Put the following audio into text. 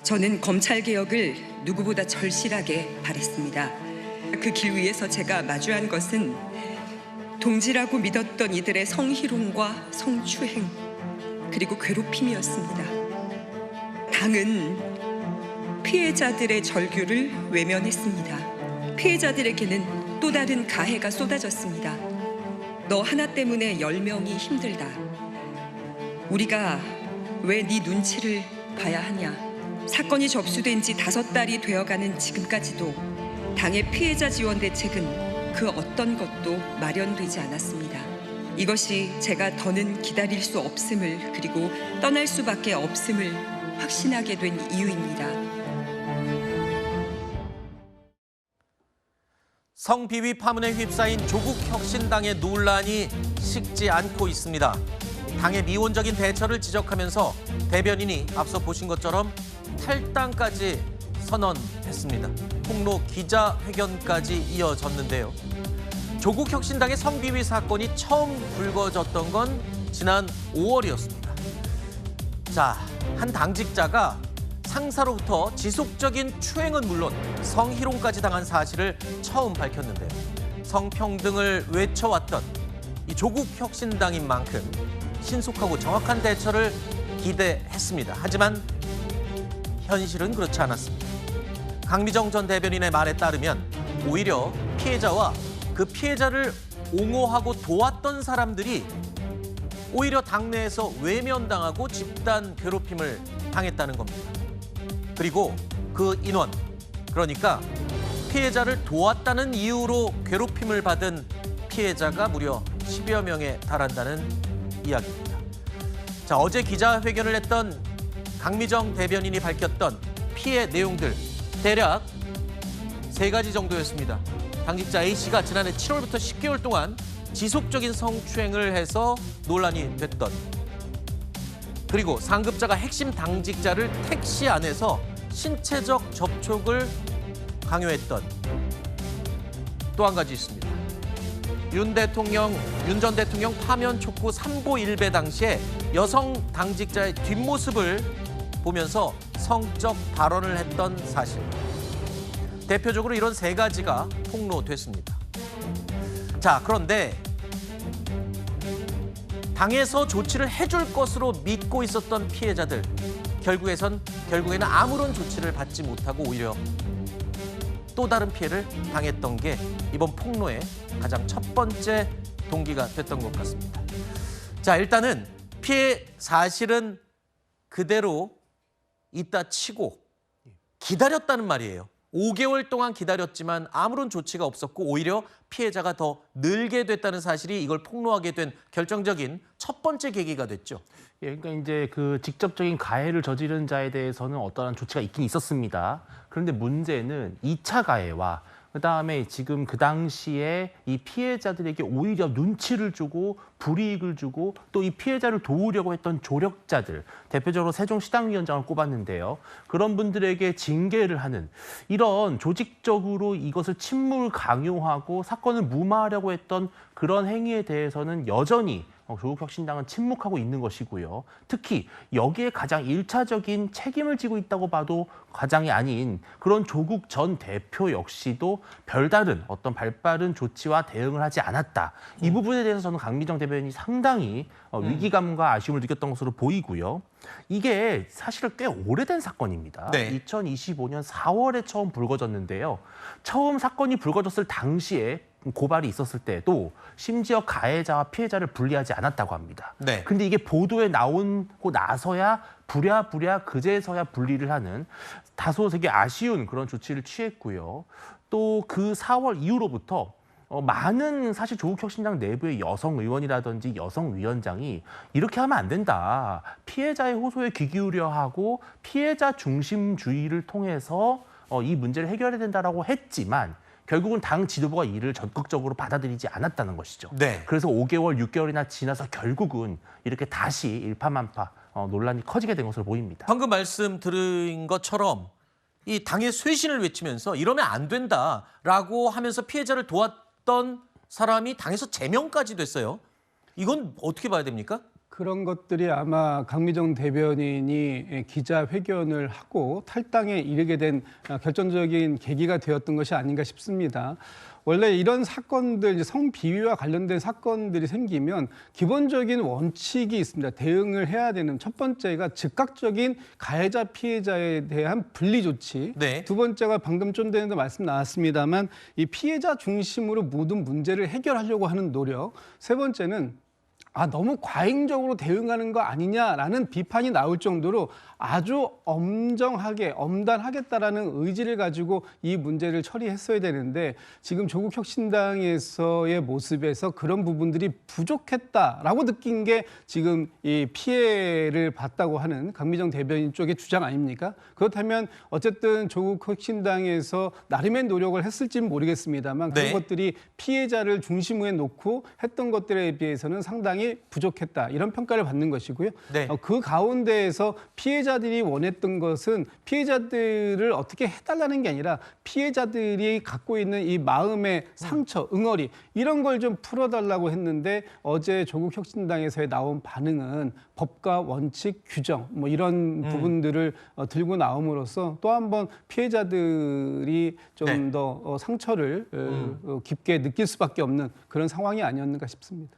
저는 검찰 개혁을 누구보다 절실하게 바랬습니다. 그 길 위에서 제가 마주한 것은 동지라고 믿었던 이들의 성희롱과 성추행, 그리고 괴롭힘이었습니다. 당은 피해자들의 절규를 외면했습니다. 피해자들에게는 또 다른 가해가 쏟아졌습니다. 너 하나 때문에 10명이 힘들다. 우리가 왜 네 눈치를 봐야 하냐. 사건이 접수된 지 5달이 되어가는 지금까지도 당의 피해자 지원 대책은 그 어떤 것도 마련되지 않았습니다. 이것이 제가 더는 기다릴 수 없음을, 그리고 떠날 수밖에 없음을 확신하게 된 이유입니다. 성비위 파문에 휩싸인 조국 혁신당의 논란이 식지 않고 있습니다. 당의 미온적인 대처를 지적하면서 대변인이 앞서 보신 것처럼 탈당까지 선언했습니다. 폭로 기자회견까지 이어졌는데요. 조국 혁신당의 성비위 사건이 처음 불거졌던 건 지난 5월이었습니다. 자, 한 당직자가 상사로부터 지속적인 추행은 물론 성희롱까지 당한 사실을 처음 밝혔는데요. 성평등을 외쳐왔던 이 조국 혁신당인 만큼 신속하고 정확한 대처를 기대했습니다. 하지만 현실은 그렇지 않았습니다. 강미정 전 대변인의 말에 따르면 오히려 피해자와 그 피해자를 옹호하고 도왔던 사람들이 오히려 당내에서 외면당하고 집단 괴롭힘을 당했다는 겁니다. 그리고 그 인원, 그러니까 피해자를 도왔다는 이유로 괴롭힘을 받은 피해자가 무려 10여 명에 달한다는 이야기입니다. 자, 어제 기자회견을 했던 강미정 대변인이 밝혔던 피해 내용들 대략 3가지 정도였습니다. 당직자 A씨가 지난해 7월부터 10개월 동안 지속적인 성추행을 해서 논란이 됐던, 그리고 상급자가 핵심 당직자를 택시 안에서 신체적 접촉을 강요했던, 또 한 가지 있습니다. 윤 전 대통령 파면 촉구 3보 1배 당시에 여성 당직자의 뒷모습을 보면서 성적 발언을 했던 사실. 대표적으로 이런 3가지가 폭로됐습니다. 자, 그런데 당에서 조치를 해줄 것으로 믿고 있었던 피해자들, 결국에는 아무런 조치를 받지 못하고 오히려 또 다른 피해를 당했던 게 이번 폭로의 가장 첫 번째 동기가 됐던 것 같습니다. 자, 일단은 피해 사실은 그대로 있다 치고 기다렸다는 말이에요. 5개월 동안 기다렸지만 아무런 조치가 없었고 오히려 피해자가 더 늘게 됐다는 사실이 이걸 폭로하게 된 결정적인 첫 번째 계기가 됐죠. 예, 그러니까 이제 그 직접적인 가해를 저지른 자에 대해서는 어떠한 조치가 있긴 있었습니다. 그런데 문제는 2차 가해와 그다음에 지금 그 당시에 이 피해자들에게 오히려 눈치를 주고 불이익을 주고 또 이 피해자를 도우려고 했던 조력자들, 대표적으로 세종시당위원장을 꼽았는데요. 그런 분들에게 징계를 하는 이런 조직적으로 이것을 침묵을 강요하고 사건을 무마하려고 했던 그런 행위에 대해서는 여전히 조국 혁신당은 침묵하고 있는 것이고요. 특히 여기에 가장 1차적인 책임을 지고 있다고 봐도 과장이 아닌 그런 조국 전 대표 역시도 별다른 어떤 발빠른 조치와 대응을 하지 않았다. 이 부분에 대해서 저는 강미정 대변인이 상당히 위기감과 아쉬움을 느꼈던 것으로 보이고요. 이게 사실은 꽤 오래된 사건입니다. 네. 2025년 4월에 처음 불거졌는데요. 처음 사건이 불거졌을 당시에 고발이 있었을 때도 심지어 가해자와 피해자를 분리하지 않았다고 합니다. 네. 근데 이게 보도에 나오고 나서야 부랴부랴 그제서야 분리를 하는 다소 되게 아쉬운 그런 조치를 취했고요. 또 그 4월 이후로부터 많은 사실 조국혁신당 내부의 여성 의원이라든지 여성 위원장이 이렇게 하면 안 된다. 피해자의 호소에 귀 기울여 하고 피해자 중심주의를 통해서 이 문제를 해결해야 된다라고 했지만 결국은 당 지도부가 이를 적극적으로 받아들이지 않았다는 것이죠. 네. 그래서 5개월, 6개월이나 지나서 결국은 이렇게 다시 일파만파 논란이 커지게 된 것으로 보입니다. 방금 말씀 드린 것처럼 이 당의 쇄신을 외치면서 이러면 안 된다라고 하면서 피해자를 도왔던 사람이 당에서 제명까지 됐어요. 이건 어떻게 봐야 됩니까? 그런 것들이 아마 강미정 대변인이 기자회견을 하고 탈당에 이르게 된 결정적인 계기가 되었던 것이 아닌가 싶습니다. 원래 이런 사건들, 이제 성비위와 관련된 사건들이 생기면 기본적인 원칙이 있습니다. 대응을 해야 되는 첫 번째가 즉각적인 가해자 피해자에 대한 분리 조치. 네. 두 번째가 방금 좀 전에도 말씀 나왔습니다만 이 피해자 중심으로 모든 문제를 해결하려고 하는 노력. 세 번째는 너무 과잉적으로 대응하는 거 아니냐라는 비판이 나올 정도로 아주 엄정하게, 엄단하겠다라는 의지를 가지고 이 문제를 처리했어야 되는데 지금 조국 혁신당에서의 모습에서 그런 부분들이 부족했다라고 느낀 게 지금 이 피해를 봤다고 하는 강미정 대변인 쪽의 주장 아닙니까? 그렇다면 어쨌든 조국 혁신당에서 나름의 노력을 했을지는 모르겠습니다만 그런 네. 것들이 피해자를 중심에 놓고 했던 것들에 비해서는 상당히 부족했다. 이런 평가를 받는 것이고요. 네. 그 가운데에서 피해자들이 원했던 것은 피해자들을 어떻게 해달라는 게 아니라 피해자들이 갖고 있는 이 마음의 상처, 응어리 이런 걸 좀 풀어달라고 했는데 어제 조국 혁신당에서의 나온 반응은 법과 원칙, 규정 뭐 이런 부분들을 들고 나옴으로써 또 한 번 피해자들이 좀 더 상처를 깊게 느낄 수밖에 없는 그런 상황이 아니었는가 싶습니다.